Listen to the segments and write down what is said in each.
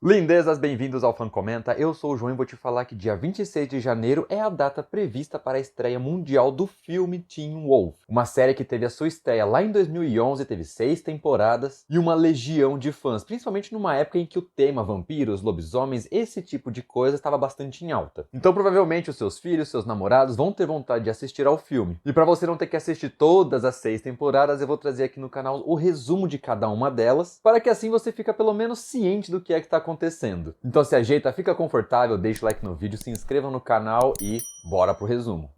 Lindezas, bem-vindos ao Fã Comenta, eu sou o João e vou te falar que dia 26 de janeiro é a data prevista para a estreia mundial do filme Teen Wolf. Uma série que teve a sua estreia lá em 2011, teve 6 temporadas e uma legião de fãs, principalmente numa época em que o tema vampiros, lobisomens, esse tipo de coisa estava bastante em alta. Então provavelmente os seus filhos, seus namorados vão ter vontade de assistir ao filme. E para você não ter que assistir todas as 6 temporadas, eu vou trazer aqui no canal o resumo de cada uma delas, para que assim você fique pelo menos ciente do que é que está acontecendo. Então se ajeita, fica confortável, deixa o like no vídeo, se inscreva no canal e bora pro resumo.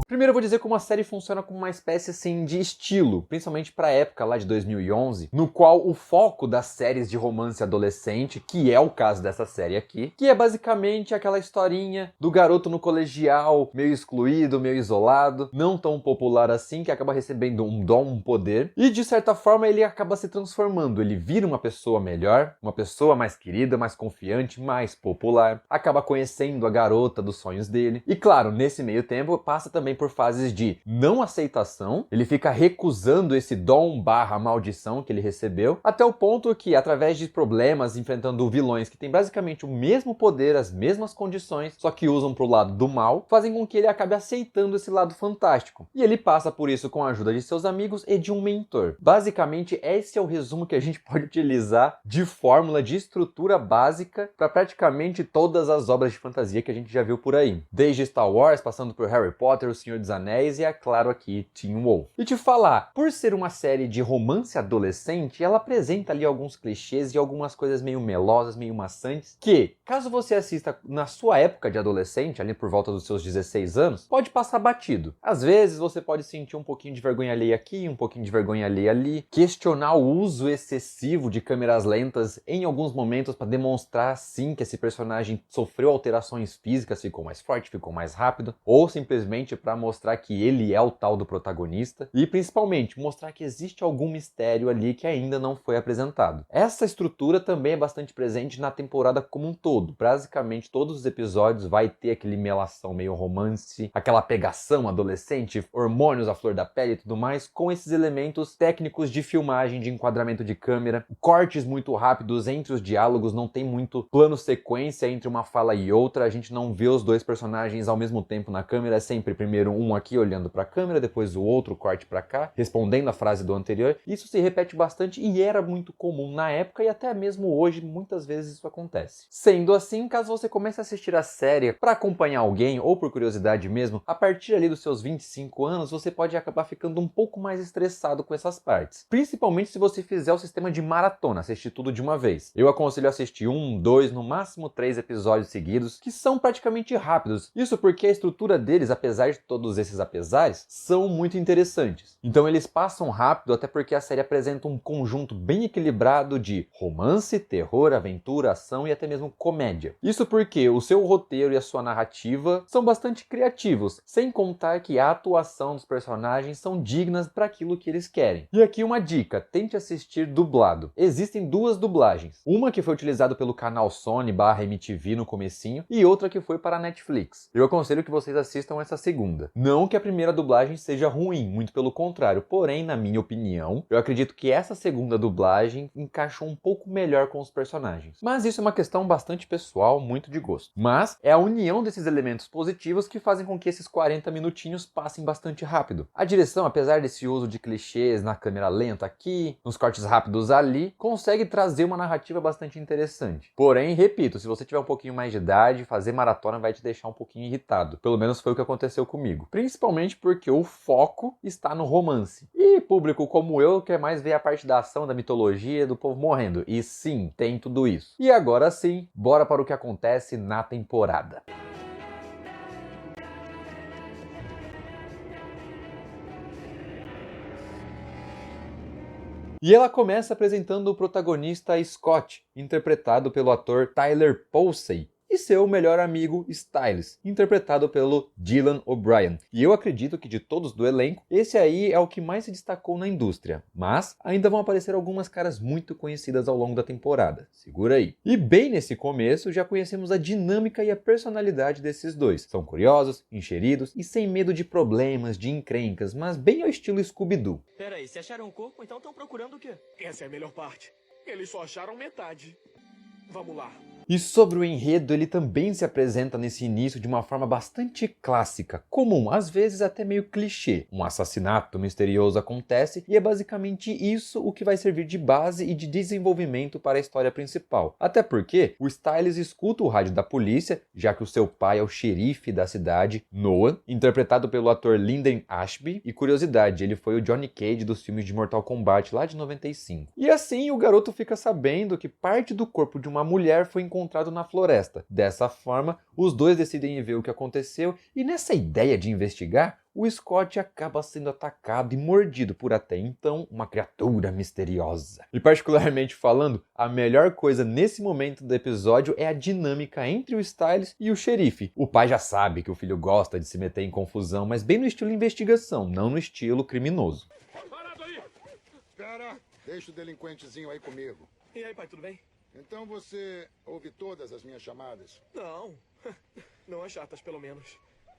Primeiro eu vou dizer como a série funciona como uma espécie assim de estilo, principalmente para a época lá de 2011, no qual o foco das séries de romance adolescente, que é o caso dessa série aqui, que é basicamente aquela historinha do garoto no colegial, meio excluído, meio isolado, não tão popular assim, que acaba recebendo um dom, um poder, e de certa forma ele acaba se transformando, ele vira uma pessoa melhor, uma pessoa mais querida, mais confiante, mais popular, acaba conhecendo a garota dos sonhos dele, e claro, nesse meio tempo passa também por fases de não aceitação, ele fica recusando esse dom barra maldição que ele recebeu, até o ponto que, através de problemas, enfrentando vilões que têm basicamente o mesmo poder, as mesmas condições, só que usam pro lado do mal, fazem com que ele acabe aceitando esse lado fantástico. E ele passa por isso com a ajuda de seus amigos e de um mentor. Basicamente, esse é o resumo que a gente pode utilizar de fórmula, de estrutura básica para praticamente todas as obras de fantasia que a gente já viu por aí. Desde Star Wars, passando por Harry Potter, O Senhor dos Anéis e, é claro, aqui Teen Wolf. E te falar, por ser uma série de romance adolescente, ela apresenta ali alguns clichês e algumas coisas meio melosas, meio maçantes, que, caso você assista na sua época de adolescente, ali por volta dos seus 16 anos, pode passar batido. Às vezes você pode sentir um pouquinho de vergonha alheia aqui, um pouquinho de vergonha alheia ali, questionar o uso excessivo de câmeras lentas em alguns momentos para demonstrar sim que esse personagem sofreu alterações físicas, ficou mais forte, ficou mais rápido, ou simplesmente para mostrar que ele é o tal do protagonista e principalmente mostrar que existe algum mistério ali que ainda não foi apresentado. Essa estrutura também é bastante presente na temporada como um todo. Basicamente todos os episódios vai ter aquele melação meio romance, aquela pegação adolescente, hormônios à flor da pele e tudo mais, com esses elementos técnicos de filmagem, de enquadramento de câmera, cortes muito rápidos entre os diálogos, não tem muito plano sequência entre uma fala e outra, a gente não vê os dois personagens ao mesmo tempo na câmera, é sempre primeiro um aqui olhando para a câmera, depois o outro corte para cá, respondendo a frase do anterior. Isso se repete bastante e era muito comum na época e até mesmo hoje muitas vezes isso acontece. Sendo assim, caso você comece a assistir a série para acompanhar alguém ou por curiosidade mesmo, a partir ali dos seus 25 anos você pode acabar ficando um pouco mais estressado com essas partes. Principalmente se você fizer o sistema de maratona, assistir tudo de uma vez. Eu aconselho assistir 1, 2, no máximo 3 episódios seguidos, que são praticamente rápidos. Isso porque a estrutura deles, apesar de todos esses apesares, são muito interessantes. Então eles passam rápido, até porque a série apresenta um conjunto bem equilibrado de romance, terror, aventura, ação e até mesmo comédia. Isso porque o seu roteiro e a sua narrativa são bastante criativos, sem contar que a atuação dos personagens são dignas para aquilo que eles querem. E aqui uma dica, tente assistir dublado. Existem duas dublagens. Uma que foi utilizada pelo canal Sony/MTV no comecinho e outra que foi para a Netflix. Eu aconselho que vocês assistam essa segunda. Não que a primeira dublagem seja ruim, muito pelo contrário, porém, na minha opinião, eu acredito que essa segunda dublagem encaixou um pouco melhor com os personagens. Mas isso é uma questão bastante pessoal, muito de gosto. Mas é a união desses elementos positivos que fazem com que esses 40 minutinhos passem bastante rápido. A direção, apesar desse uso de clichês na câmera lenta aqui, nos cortes rápidos ali, consegue trazer uma narrativa bastante interessante. Porém, repito, se você tiver um pouquinho mais de idade, fazer maratona vai te deixar um pouquinho irritado. Pelo menos foi o que aconteceu comigo. Principalmente porque o foco está no romance. E público como eu quer mais ver a parte da ação, da mitologia, do povo morrendo. E sim, tem tudo isso. E agora sim, bora para o que acontece na temporada. E ela começa apresentando o protagonista Scott, interpretado pelo ator Tyler Posey, e seu melhor amigo Styles, interpretado pelo Dylan O'Brien. E eu acredito que de todos do elenco, esse aí é o que mais se destacou na indústria. Mas ainda vão aparecer algumas caras muito conhecidas ao longo da temporada. Segura aí. E bem nesse começo já conhecemos a dinâmica e a personalidade desses dois. São curiosos, enxeridos e sem medo de problemas, de encrencas, mas bem ao estilo Scooby-Doo. Peraí, se acharam um corpo, então estão procurando o quê? Essa é a melhor parte. Eles só acharam metade. Vamos lá. E sobre o enredo, ele também se apresenta nesse início de uma forma bastante clássica, comum, às vezes até meio clichê. Um assassinato misterioso acontece e é basicamente isso o que vai servir de base e de desenvolvimento para a história principal. Até porque o Styles escuta o rádio da polícia, já que o seu pai é o xerife da cidade, Noah, interpretado pelo ator Lyndon Ashby, e curiosidade, ele foi o Johnny Cage dos filmes de Mortal Kombat lá de 95. E assim o garoto fica sabendo que parte do corpo de uma mulher foi encontrado na floresta. Dessa forma, os dois decidem ver o que aconteceu e nessa ideia de investigar, o Scott acaba sendo atacado e mordido por até então uma criatura misteriosa. E particularmente falando, a melhor coisa nesse momento do episódio é a dinâmica entre o Styles e o xerife. O pai já sabe que o filho gosta de se meter em confusão, mas bem no estilo investigação, não no estilo criminoso. Parado aí! Espera, deixa o delinquentezinho aí comigo. E aí, pai, tudo bem? Então você ouve todas as minhas chamadas? Não. Não as chatas, pelo menos.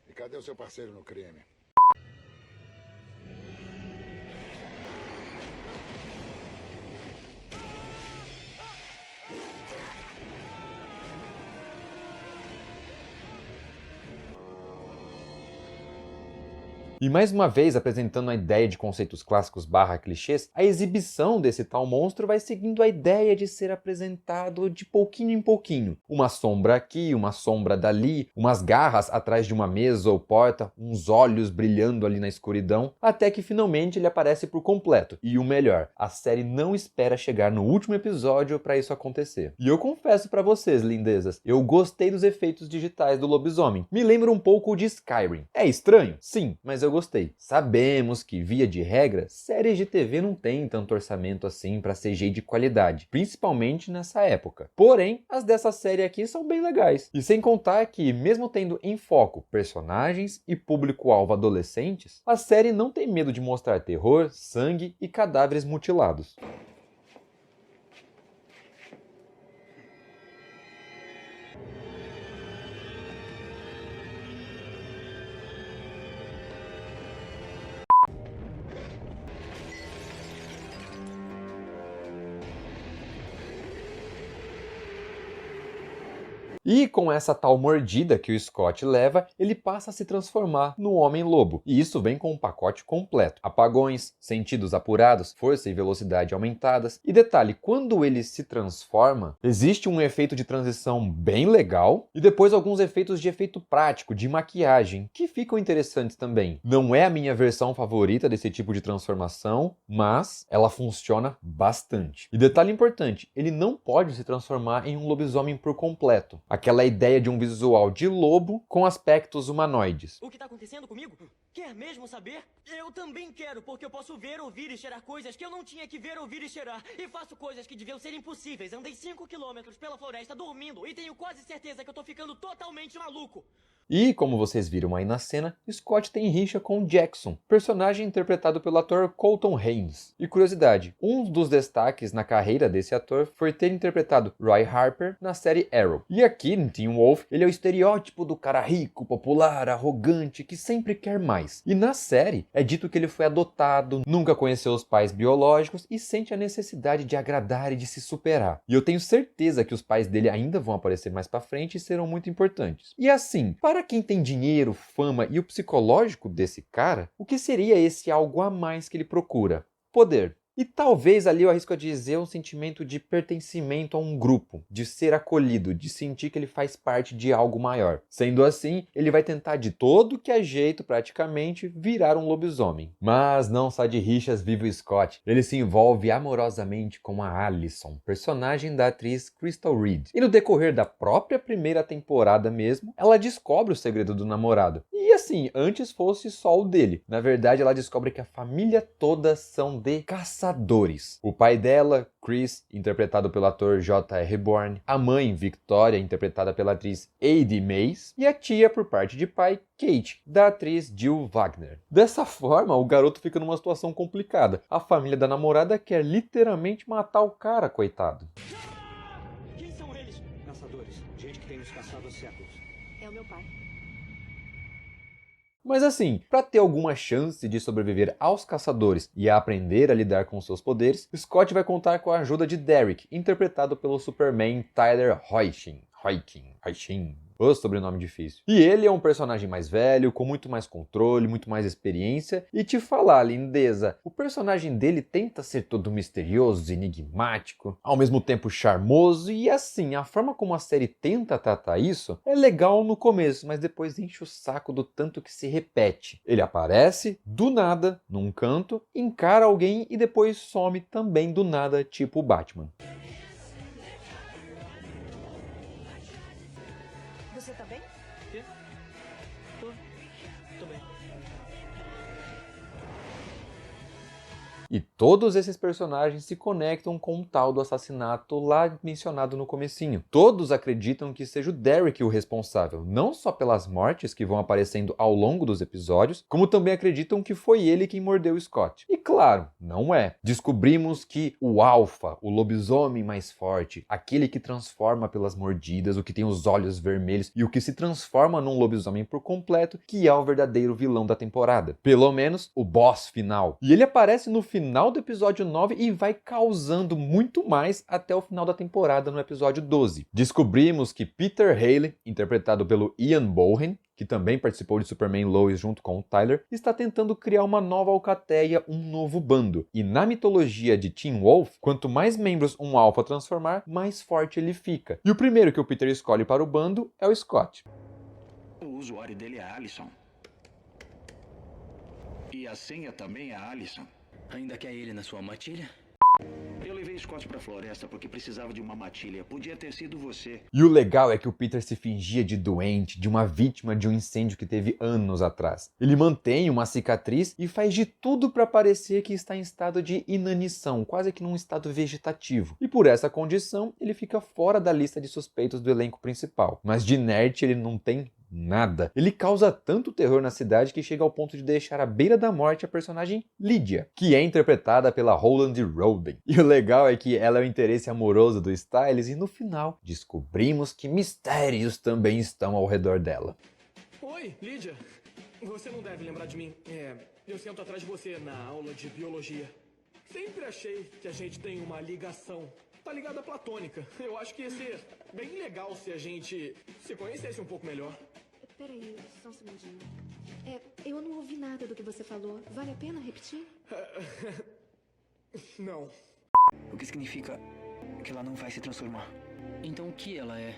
E cadê o seu parceiro no crime? E mais uma vez, apresentando a ideia de conceitos clássicos / clichês, a exibição desse tal monstro vai seguindo a ideia de ser apresentado de pouquinho em pouquinho. Uma sombra aqui, uma sombra dali, umas garras atrás de uma mesa ou porta, uns olhos brilhando ali na escuridão, até que finalmente ele aparece por completo. E o melhor, a série não espera chegar no último episódio para isso acontecer. E eu confesso para vocês, lindezas, eu gostei dos efeitos digitais do lobisomem. Me lembra um pouco de Skyrim. É estranho? Sim, mas eu gostei. Sabemos que, via de regra, séries de TV não têm tanto orçamento assim para CGI de qualidade, principalmente nessa época. Porém, as dessa série aqui são bem legais. E sem contar que, mesmo tendo em foco personagens e público-alvo adolescentes, a série não tem medo de mostrar terror, sangue e cadáveres mutilados. E com essa tal mordida que o Scott leva, ele passa a se transformar no Homem-Lobo. E isso vem com um pacote completo. Apagões, sentidos apurados, força e velocidade aumentadas. E detalhe, quando ele se transforma, existe um efeito de transição bem legal e depois alguns efeitos de efeito prático, de maquiagem, que ficam interessantes também. Não é a minha versão favorita desse tipo de transformação, mas ela funciona bastante. E detalhe importante, ele não pode se transformar em um lobisomem por completo. Aquela ideia de um visual de lobo com aspectos humanoides. O que tá acontecendo comigo? Quer mesmo saber? Eu também quero, porque eu posso ver, ouvir e cheirar coisas que eu não tinha que ver, ouvir e cheirar. E faço coisas que deviam ser impossíveis. Andei 5 quilômetros pela floresta dormindo e tenho quase certeza que eu tô ficando totalmente maluco. E, como vocês viram aí na cena, Scott tem rixa com Jackson, personagem interpretado pelo ator Colton Haynes. E curiosidade, um dos destaques na carreira desse ator foi ter interpretado Roy Harper na série Arrow. E aqui em Teen Wolf, ele é o estereótipo do cara rico, popular, arrogante, que sempre quer mais. E na série, é dito que ele foi adotado, nunca conheceu os pais biológicos e sente a necessidade de agradar e de se superar. E eu tenho certeza que os pais dele ainda vão aparecer mais pra frente e serão muito importantes. E assim, para quem tem dinheiro, fama e o psicológico desse cara, o que seria esse algo a mais que ele procura? Poder. E talvez ali eu arrisco a dizer um sentimento de pertencimento a um grupo, de ser acolhido, de sentir que ele faz parte de algo maior. Sendo assim, ele vai tentar de todo que é jeito, praticamente, virar um lobisomem. Mas não só de rixas vive o Scott. Ele se envolve amorosamente com a Allison, personagem da atriz Crystal Reed. E no decorrer da própria primeira temporada mesmo, ela descobre o segredo do namorado. E assim, antes fosse só o dele. Na verdade, ela descobre que a família toda são de caçadores. O pai dela, Chris, interpretado pelo ator J.R. Bourne, a mãe, Victoria, interpretada pela atriz Eddie Mays, e a tia, por parte de pai, Kate, da atriz Jill Wagner. Dessa forma, o garoto fica numa situação complicada. A família da namorada quer literalmente matar o cara, coitado. Quem são eles? Caçadores. Gente que tem nos caçado há séculos. É o meu pai. Mas assim, para ter alguma chance de sobreviver aos caçadores e a aprender a lidar com seus poderes, Scott vai contar com a ajuda de Derek, interpretado pelo Superman Tyler Hoechlin. O sobrenome difícil. E ele é um personagem mais velho, com muito mais controle, muito mais experiência. E te falar, lindeza, o personagem dele tenta ser todo misterioso, enigmático, ao mesmo tempo charmoso. E assim, a forma como a série tenta tratar isso é legal no começo, mas depois enche o saco do tanto que se repete. Ele aparece, do nada, num canto, encara alguém e depois some também do nada, tipo o Batman. Você tá bem? Quê? Tô bem. E todos esses personagens se conectam com o tal do assassinato lá mencionado no comecinho. Todos acreditam que seja o Derek o responsável, não só pelas mortes que vão aparecendo ao longo dos episódios, como também acreditam que foi ele quem mordeu o Scott. E claro, não é. Descobrimos que o Alpha, o lobisomem mais forte, aquele que transforma pelas mordidas, o que tem os olhos vermelhos e o que se transforma num lobisomem por completo, que é o verdadeiro vilão da temporada. Pelo menos o boss final. E ele aparece no final do episódio 9 e vai causando muito mais até o final da temporada no episódio 12. Descobrimos que Peter Haley, interpretado pelo Ian Bohen, que também participou de Superman Lois junto com o Tyler, está tentando criar uma nova alcateia, um novo bando. E na mitologia de Teen Wolf, quanto mais membros um alfa transformar, mais forte ele fica. E o primeiro que o Peter escolhe para o bando é o Scott. O usuário dele é Allison. E a senha também é Allison. Ainda quer ele na sua matilha? Eu levei Scott pra floresta porque precisava de uma matilha. Podia ter sido você. E o legal é que o Peter se fingia de doente, de uma vítima de um incêndio que teve anos atrás. Ele mantém uma cicatriz e faz de tudo para parecer que está em estado de inanição, quase que num estado vegetativo. E por essa condição, ele fica fora da lista de suspeitos do elenco principal. Mas de inerte ele não tem nada. Ele causa tanto terror na cidade que chega ao ponto de deixar à beira da morte a personagem Lydia, que é interpretada pela Holland Roden. E o legal é que ela é o interesse amoroso do Styles e no final descobrimos que mistérios também estão ao redor dela. Oi, Lídia. Você não deve lembrar de mim. Eu sento atrás de você na aula de biologia. Sempre achei que a gente tem uma ligação. Tá ligada platônica. Eu acho que ia ser bem legal se a gente se conhecesse um pouco melhor. Peraí, só um segundinho. Eu não ouvi nada do que você falou. Vale a pena repetir? Não. O que significa que ela não vai se transformar? Então o que ela é?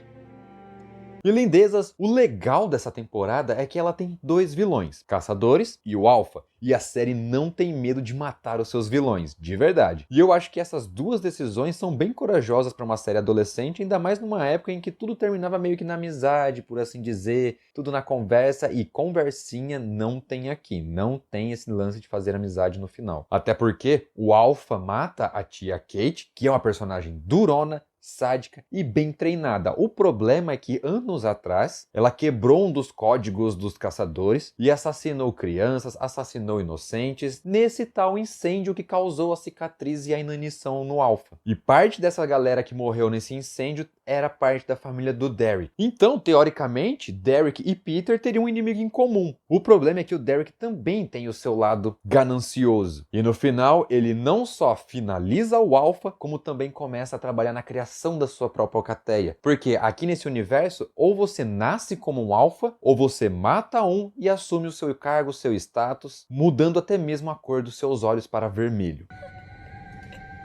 E lindezas, o legal dessa temporada é que ela tem dois vilões, Caçadores e o Alpha. E a série não tem medo de matar os seus vilões, de verdade. E eu acho que essas duas decisões são bem corajosas para uma série adolescente, ainda mais numa época em que tudo terminava meio que na amizade, por assim dizer, tudo na conversa, e conversinha não tem aqui, não tem esse lance de fazer amizade no final. Até porque o Alpha mata a tia Kate, que é uma personagem durona, sádica e bem treinada. O problema é que anos atrás ela quebrou um dos códigos dos caçadores e assassinou crianças, assassinou inocentes nesse tal incêndio que causou a cicatriz e a inanição no Alpha. E parte dessa galera que morreu nesse incêndio era parte da família do Derek. Então, teoricamente, Derek e Peter teriam um inimigo em comum. O problema é que o Derek também tem o seu lado ganancioso. E no final, ele não só finaliza o Alpha, como também começa a trabalhar na criação da sua própria alcateia. Porque aqui nesse universo, ou você nasce como um Alpha, ou você mata um e assume o seu cargo, o seu status, mudando até mesmo a cor dos seus olhos para vermelho.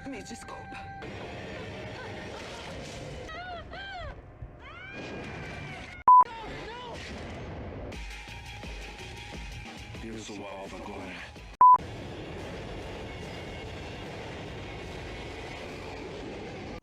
Me desculpa. Eu sou o alvo agora.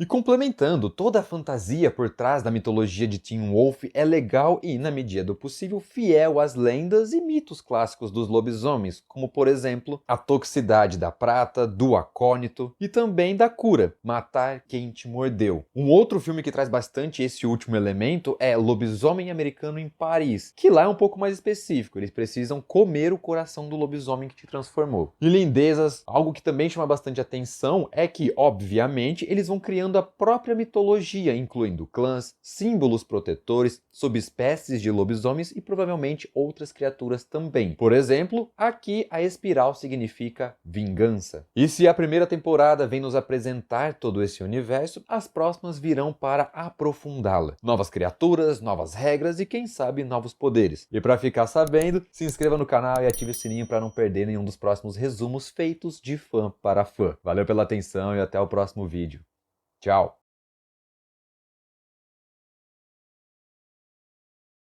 E complementando, toda a fantasia por trás da mitologia de Teen Wolf é legal e, na medida do possível, fiel às lendas e mitos clássicos dos lobisomens, como, por exemplo, a toxicidade da prata, do acônito e também da cura, matar quem te mordeu. Um outro filme que traz bastante esse último elemento é Lobisomem Americano em Paris, que lá é um pouco mais específico, eles precisam comer o coração do lobisomem que te transformou. E lindezas, algo que também chama bastante atenção é que, obviamente, eles vão criando criando a própria mitologia, incluindo clãs, símbolos protetores, subespécies de lobisomens e provavelmente outras criaturas também. Por exemplo, aqui a espiral significa vingança. E se a primeira temporada vem nos apresentar todo esse universo, as próximas virão para aprofundá-la. Novas criaturas, novas regras e quem sabe novos poderes. E para ficar sabendo, se inscreva no canal e ative o sininho para não perder nenhum dos próximos resumos feitos de fã para fã. Valeu pela atenção e até o próximo vídeo. Tchau!